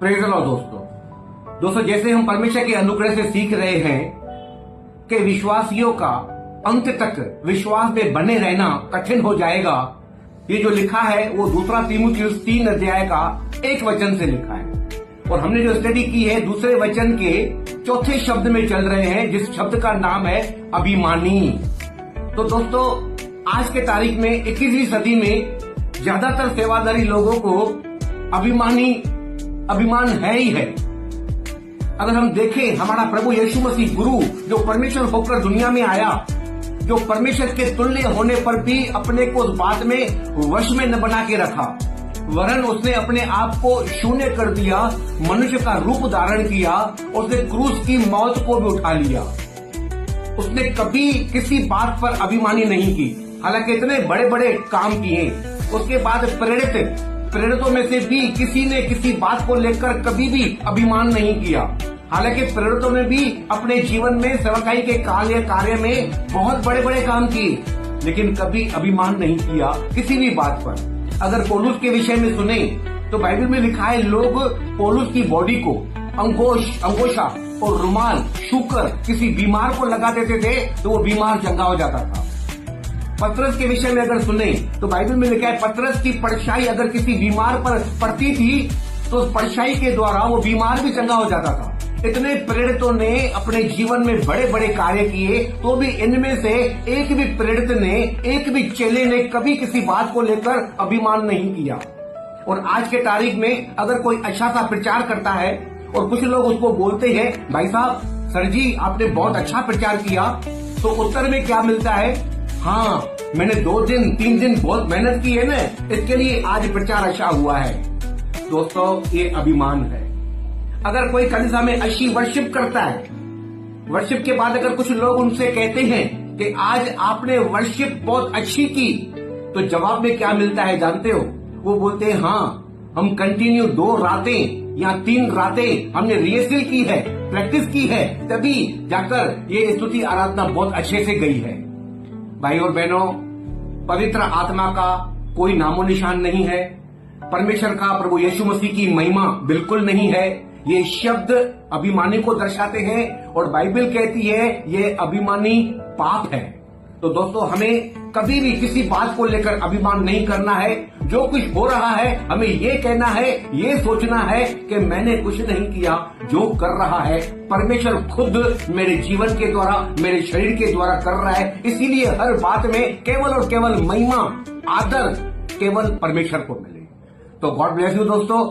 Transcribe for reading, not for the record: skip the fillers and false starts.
Praise the Lord दोस्तों जैसे हम परमेश्वर के अनुग्रह से सीख रहे हैं कि विश्वासियों का अंत तक विश्वास में बने रहना कठिन हो जाएगा। ये जो लिखा है वो दूसरा तीमुथियुस 3 अध्याय का 1 वचन से लिखा है और हमने जो स्टडी की है दूसरे वचन के चौथे शब्द में चल रहे हैं, जिस शब्द का नाम है अभिमानी। तो दोस्तों आज के तारीख में 21वीं सदी में ज्यादातर सेवादारी लोगों को अभिमान है ही है। अगर हम देखें हमारा प्रभु यीशु मसीह गुरु जो परमेश्वर होकर दुनिया में आया, जो परमेश्वर के तुल्य होने पर भी अपने को उस बात में वश में न बना के रखा, वरन उसने अपने आप को शून्य कर दिया, मनुष्य का रूप धारण किया, उसने क्रूस की मौत को भी उठा लिया। उसने कभी किसी बात पर अभिमानी नहीं की, हालांकि इतने बड़े बड़े काम किए। उसके बाद प्रेरितों में से भी किसी ने किसी बात को लेकर कभी भी अभिमान नहीं किया, हालांकि प्रेरितों ने भी अपने जीवन में सेवकाई के कार्य में बहुत बड़े बड़े काम किए, लेकिन कभी अभिमान नहीं किया किसी भी बात पर। अगर पौलुस के विषय में सुने तो बाइबल में लिखा है, लोग पौलुस की बॉडी को अंगोछा और रुमाल छूकर किसी बीमार को लगा देते थे तो वो बीमार चंगा हो जाता था। पतरस के विषय में अगर सुने तो बाइबल में लिखा है, पतरस की परछाई अगर किसी बीमार पर पड़ती थी तो उस परछाई के द्वारा वो बीमार भी चंगा हो जाता था। इतने प्रेरितों ने अपने जीवन में बड़े बड़े कार्य किए, तो भी इनमें से एक भी प्रेरित ने, एक भी चेले ने कभी किसी बात को लेकर अभिमान नहीं किया। और आज के तारीख में अगर कोई अच्छा सा प्रचार करता है और कुछ लोग उसको बोलते हैं, भाई साहब सर जी आपने बहुत अच्छा प्रचार किया, तो उत्तर में क्या मिलता है, हाँ मैंने 2 दिन 3 दिन बहुत मेहनत की है ना, इसके लिए आज प्रचार अच्छा हुआ है। दोस्तों ये अभिमान है। अगर कोई कलीसिया में अच्छी वर्शिप करता है, वर्शिप के बाद अगर कुछ लोग उनसे कहते हैं कि आज आपने वर्शिप बहुत अच्छी की, तो जवाब में क्या मिलता है जानते हो? वो बोलते हैं हाँ हम कंटिन्यू 2 रातें या 3 रातें हमने रिहर्सल की है, प्रैक्टिस की है, तभी जाकर ये स्तुति आराधना बहुत अच्छे से गई है। भाई और बहनों, पवित्र आत्मा का कोई नामो निशान नहीं है, परमेश्वर का प्रभु यीशु मसीह की महिमा बिल्कुल नहीं है। ये शब्द अभिमानी को दर्शाते हैं और बाइबल कहती है ये अभिमानी पाप है। तो दोस्तों हमें कभी भी किसी बात को लेकर अभिमान नहीं करना है। जो कुछ हो रहा है हमें ये कहना है, ये सोचना है कि मैंने कुछ नहीं किया, जो कर रहा है परमेश्वर खुद मेरे जीवन के द्वारा, मेरे शरीर के द्वारा कर रहा है। इसीलिए हर बात में केवल और केवल महिमा, आदर केवल परमेश्वर को मिले। तो गॉड ब्लेस यू दोस्तों।